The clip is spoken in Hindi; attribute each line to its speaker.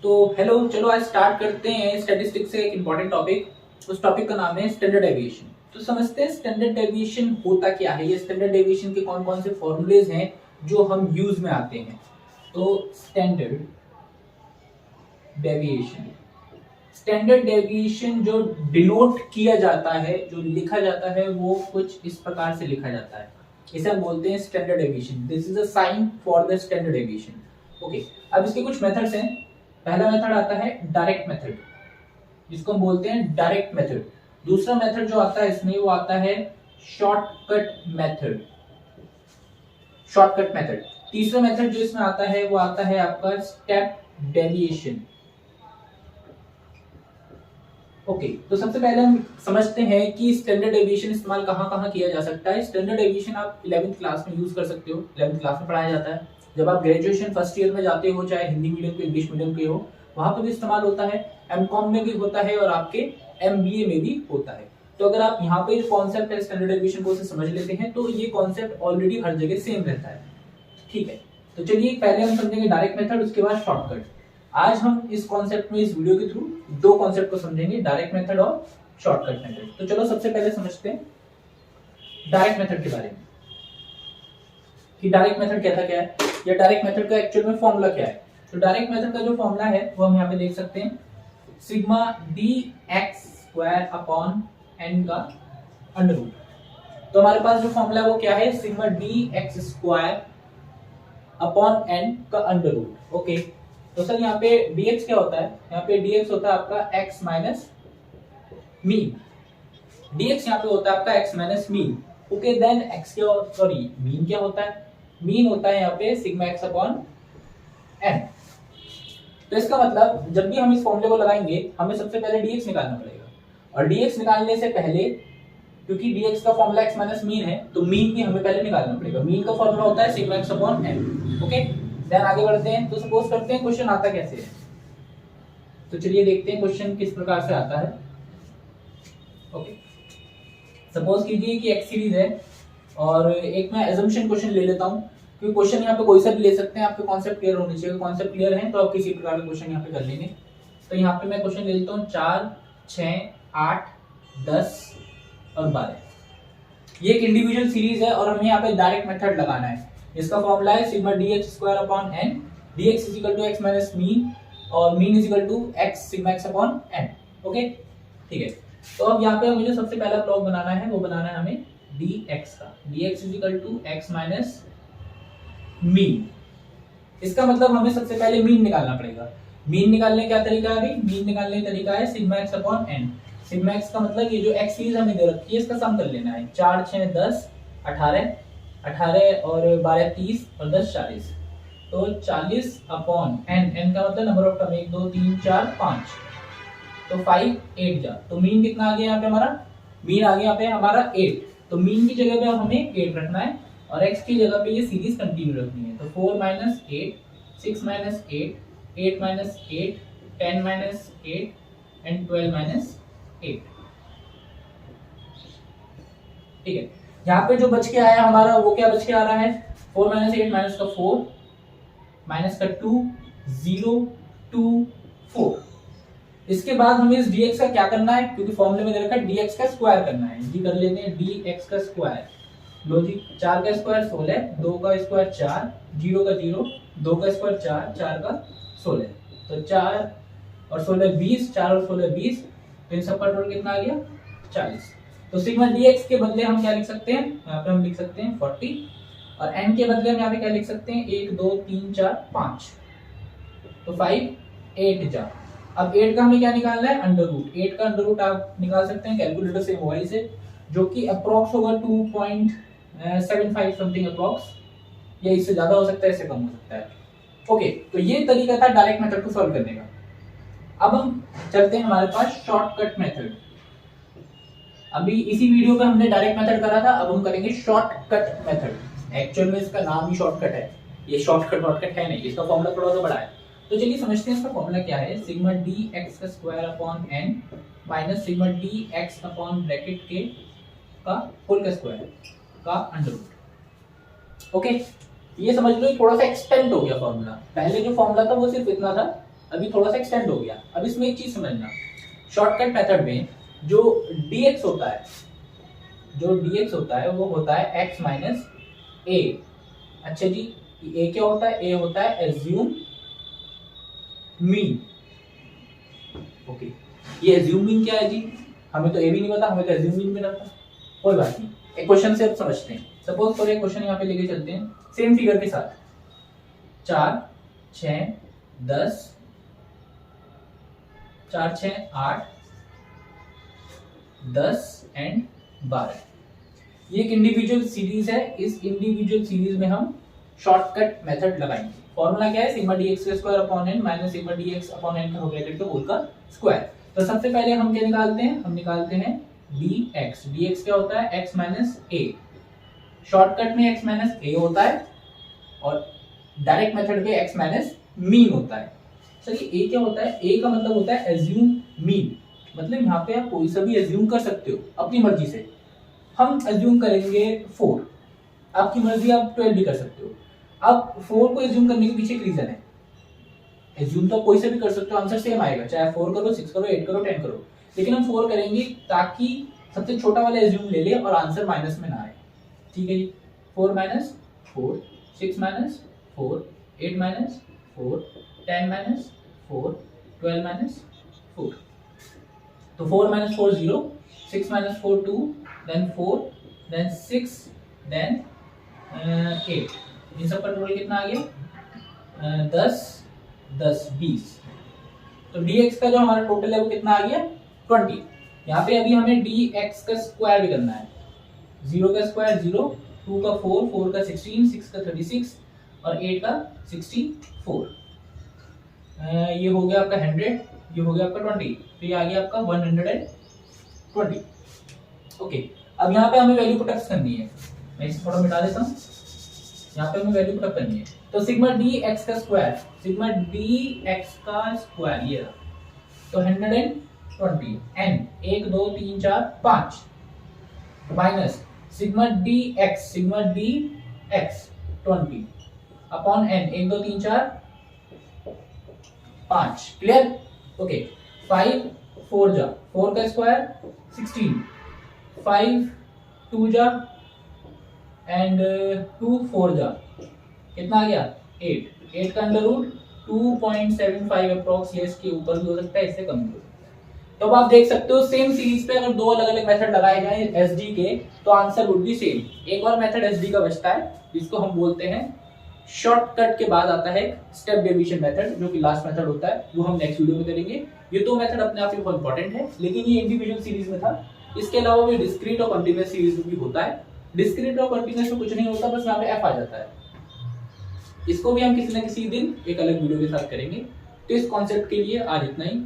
Speaker 1: तो हेलो, चलो आज स्टार्ट करते हैं स्टैटिस्टिक्स से एक इम्पॉर्टेंट टॉपिक। उस टॉपिक का नाम है स्टैंडर्ड डेविएशन। तो समझते हैं स्टैंडर्ड डेविएशन होता क्या है, ये स्टैंडर्ड डेविएशन के कौन कौन से फॉर्मूलेज हैं जो हम यूज में आते हैं। तो स्टैंडर्ड डेविएशन जो डिनोट किया जाता है, जो लिखा जाता है, वो कुछ इस प्रकार से लिखा जाता है। इसे हम बोलते हैं standard deviation. This is a sign for the standard deviation. Okay, अब इसके कुछ मेथड्स हैं। पहला मेथड आता है डायरेक्ट मेथड, जिसको हम बोलते हैं डायरेक्ट मेथड। दूसरा मेथड जो आता है इसमें वो आता है शॉर्टकट मेथड। तीसरा मेथड जो इसमें आता है वो आता है आपका स्टेप डेविएशन। ओके, तो सबसे पहले हम समझते हैं कि स्टैंडर्ड डेविएशन इस्तेमाल कहाँ कहाँ किया जा सकता है। स्टैंडर्ड डेविएशन आप 11th क्लास में यूज कर सकते हो। 11th क्लास में पढ़ाया जाता है। जब आप ग्रेजुएशन फर्स्ट ईयर में जाते हो, चाहे हिंदी मीडियम के इंग्लिश मीडियम के हो, वहां पर भी इस्तेमाल होता है। एमकॉम में भी होता है और आपके एमबीए में भी होता है। तो अगर आप यहाँ पे कॉन्सेप्ट है स्टैंडर्ड डेविएशन को समझ लेते हैं तो ये कॉन्सेप्ट ऑलरेडी हर जगह सेम रहता है। ठीक है, तो चलिए पहले हम समझेंगे डायरेक्ट मेथड, उसके बाद शॉर्टकट। आज हम इस कॉन्सेप्ट में, इस वीडियो के थ्रू दो कॉन्सेप्ट को समझेंगे, डायरेक्ट मेथड और शॉर्टकट मेथड। तो चलो सबसे पहले समझते हैं डायरेक्ट मेथड के बारे में कि डायरेक्ट मेथड कहता क्या है, या डायरेक्ट मेथड का एक्चुअल में फॉर्मूला क्या है। तो डायरेक्ट मेथड का जो फॉर्मूला है वो हम यहाँ पे देख सकते हैं, sigma D X square upon N का अंडर रूट। तो हमारे पास जो फॉर्मूला है वो क्या है, sigma D X square upon N का अंडर रूट। ओके, तो सर यहाँ पे dx क्या होता है, यहाँ पे dx होता है आपका x माइनस मीन। dx यहाँ पे होता है आपका x minus mean. Okay, then x क्या, सॉरी मीन क्या होता है, मीन होता है यहाँ पे सिग्मा x अपॉन n। तो इसका मतलब जब भी हम इस फॉर्मूले को लगाएंगे हमें सबसे पहले dx निकालना पड़ेगा, और dx निकालने से पहले, क्योंकि dx का फॉर्मूला x माइनस मीन है, तो मीन भी हमें पहले निकालना पड़ेगा। मीन का फॉर्मूला होता है sigma x upon n। Okay, then आगे बढ़ते हैं। तो सपोज करते हैं क्वेश्चन आता कैसे है, तो चलिए देखते हैं क्वेश्चन किस प्रकार से आता है। ओके, सपोज कीजिए कि एक्स सीरीज है, और एक मैं एजम्पशन क्वेश्चन ले लेता हूं, क्योंकि क्वेश्चन यहाँ पे कोई सा भी ले सकते हैं। आपके कॉन्सेप्ट क्लियर होने चाहिए, कॉन्सेप्ट क्लियर है तो आप किसी प्रकार का क्वेश्चन यहाँ पे कर लेंगे। तो यहाँ पे मैं क्वेश्चन ले लेता हूँ 4, 6, 8, 10 और 12। ये एक इंडिविजुअल सीरीज है और हमें यहाँ पे डायरेक्ट मेथड लगाना है। इसका फॉर्मूला है sigma D X square upon N, D X is equal to X minus mean, और mean is equal to X sigma X upon N. Okay, ठीक है। तो अब यहाँ पे मुझे सबसे पहला ब्लॉक बनाना है, वो बनाना है हमें डी एक्स का। D X is equal to X minus mean. इसका मतलब हमें सबसे पहले मीन निकालना पड़ेगा। मीन निकालने का तरीका है, अभी मीन निकालने का तरीका है sigma X upon N. Sigma X का मतलब ये जो एक्स सीरीज हमें दे रखी है इसका सम कर लेना है। 4, 6, 10, 18, 18 और 12 30 और 10 40। तो 40 अपॉन एन, एन का मतलब नंबर ऑफ टर्म, 1 2 3 4 5, तो 5 8 जा, तो मीन कितना आ गया यहाँ पे हमारा, मीन आ गया यहाँ पे हमारा 8। तो मीन की जगह पे हमें 8 रखना है और x की जगह पे ये सीरीज कंटिन्यू रखनी है। तो 4 minus 8, 6 minus 8, 8 minus 8, 10 minus 8 and 12 minus 8। ठीक है, यहाँ पे जो बच के आया हमारा वो क्या बच के आ रहा है, 4 माइनस 8 माइनस का 4 माइनस का 2, 0 2 4। इसके बाद हमें इस dx का क्या करना है, क्योंकि फॉर्मूले में दे रखा है dx का स्क्वायर करना है। जी कर लेते हैं, dx का स्क्वायर। लो जी, 4 का स्क्वायर 16, 2 का स्क्वायर 4, 0 का 0, 2 का स्क्वायर 4, 4 का 16, तो 4 और 16 20, 4 और 16 20, तो इन सब का टोटल कितना आ गया 40। तो सिग्मा dx के बदले हम क्या लिख सकते हैं, यहाँ पे हम लिख सकते हैं 40, और n के बदले हम यहाँ पे क्या लिख सकते हैं, 1 2 3 4 5, तो 5 8 जा। अब 8 का हमें क्या निकालना है, अंडर रूट। 8 का अंडर रूट आप निकाल सकते हैं कैलकुलेटर से, मोबाइल से, जो कि अप्रोक्स होगा 2.75 समथिंग अप्रोक्स, या इससे ज्यादा हो सकता है, इससे कम हो सकता है। ओके, तो ये तरीका था डायरेक्ट मेथड को सॉल्व करने का। अब हम चलते हैं हमारे पास शॉर्टकट मेथड। अभी इसी वीडियो पे हमने डायरेक्ट मेथड करा था, अब हम करेंगे शॉर्टकट मेथड। एक्चुअल में इसका नाम ही शॉर्टकट है, ये शॉर्टकट है नहीं, इसका फॉर्मूला थोड़ा सा बड़ा है। तो चलिए समझते हैं इसका फॉर्मूला क्या है, सिग्मा डी एक्स का square upon N minus sigma D X upon bracket के का होल का स्क्वायर का अंडर रूट। ओके, ये समझ लो थोड़ा सा एक्सटेंड हो गया फॉर्मूला। पहले जो फॉर्मूला था वो सिर्फ इतना था, अभी थोड़ा सा एक्सटेंड हो गया। अब इसमें एक चीज समझना, शॉर्टकट मेथड में जो dx होता है, वो होता है x माइनस ए। अच्छा जी, a क्या होता है? a होता है एज्यूम मीन। ओके, ये एज्यूम मीन क्या है जी? हमें तो a भी नहीं पता, हमें तो एज्यूम मीन भी नहीं पता। कोई बात नहीं, एक क्वेश्चन से अब समझते हैं। सपोज करो एक क्वेश्चन यहाँ पे लेके चलते हैं सेम फिगर के साथ, 4 6 10, 4 6 8 10 एंड 12। ये एक इंडिविजुअल सीरीज है। इस इंडिविजुअल सीरीज में हम शॉर्टकट मेथड लगाएंगे। फॉर्मूला क्या है? सिग्मा dx का square upon n minus sigma dx upon n का होल ब्रैकेट का होल का स्क्वायर। तो सबसे पहले हम क्या निकालते हैं? हम निकालते हैं dx। dx क्या होता है? x minus a। शॉर्टकट में x माइनस a होता है और डायरेक्ट मेथड पे x माइनस मीन होता है। चलिए a क्या होता है? a का मतलब होता है एज्यूम मीन, मतलब यहाँ पे आप कोई सा भी एज्यूम कर सकते हो अपनी मर्जी से। हम एज्यूम करेंगे 4, आपकी मर्जी, आप 12 भी कर सकते हो। अब 4 को एज्यूम करने के पीछे एक रीजन है। एज्यूम तो कोई से भी कर सकते हो, आंसर सेम आएगा, चाहे 4 करो, 6 करो, 8 करो, 10 करो। लेकिन हम 4 करेंगे ताकि सबसे छोटा वाला एज्यूम ले ले और आंसर माइनस में ना आए। ठीक है जी, 4 minus 4, 6 minus 4, 8 minus 4, 10 minus 4, 12 minus 4। तो 4 minus 4 0, 6 minus 4 2, then 4, then 6, then 8। इन सब का टोटल कितना आ गया? 10 10 20। तो dx का जो हमारा टोटल है वो कितना आ गया? 20। यहाँ पे अभी हमें dx का स्क्वायर भी करना है। 0 का स्क्वायर 0, 2 का 4, 4 का 16, 6 का 36 और 8 का 64। ये हो गया आपका 100, ये हो गया आपका 20, तो ये आ गया आपका 120। ओके, अब यहाँ पे हमें वैल्यू पुटअप करनी है। मैं इसे थोड़ा मिटा देता हूँ। यहाँ पे हमें वैल्यू पुटअप करनी है, तो सिग्मा dx का स्क्वायर, सिग्मा dx का स्क्वायर ये रहा, तो 120 n 1 2 3 4 5 minus sigma dx 20 upon n 1 2 3 4 5। Clear? Okay, 5 4 जा 4 का स्क्वायर 16, 5 2 जा एंड 2 4 जा कितना आ गया? 8। 8 का अंडर रूट 2.75 अप्रोक्स, ये इसके ऊपर भी हो सकता है, इससे कम भी हो सकता है। तो अब आप देख सकते हो सेम सीरीज पे अगर दो अलग अलग मेथड लगाए जाए एसडी के, तो आंसर वुड बी सेम। एक और मेथड एसडी का बचता है जिसको हम बोलते हैं शॉर्टकट के बाद आता है स्टेप डेविएशन मेथड, जो कि लास्ट मेथड होता है, वो हम नेक्स्ट वीडियो में करेंगे। ये दो मेथड अपने आप में बहुत इंपॉर्टेंट है, लेकिन ये इंडिविजुअल सीरीज में था। इसके अलावा भी डिस्क्रीट और कंटीन्यूअस सीरीज में भी होता है। डिस्क्रीट और कंटीन्यूअस में कुछ नहीं होता, बस यहाँ पे एफ आ जाता है। इसको भी हम किसी न किसी दिन एक अलग वीडियो के साथ करेंगे। तो इस कॉन्सेप्ट के लिए आज इतना ही।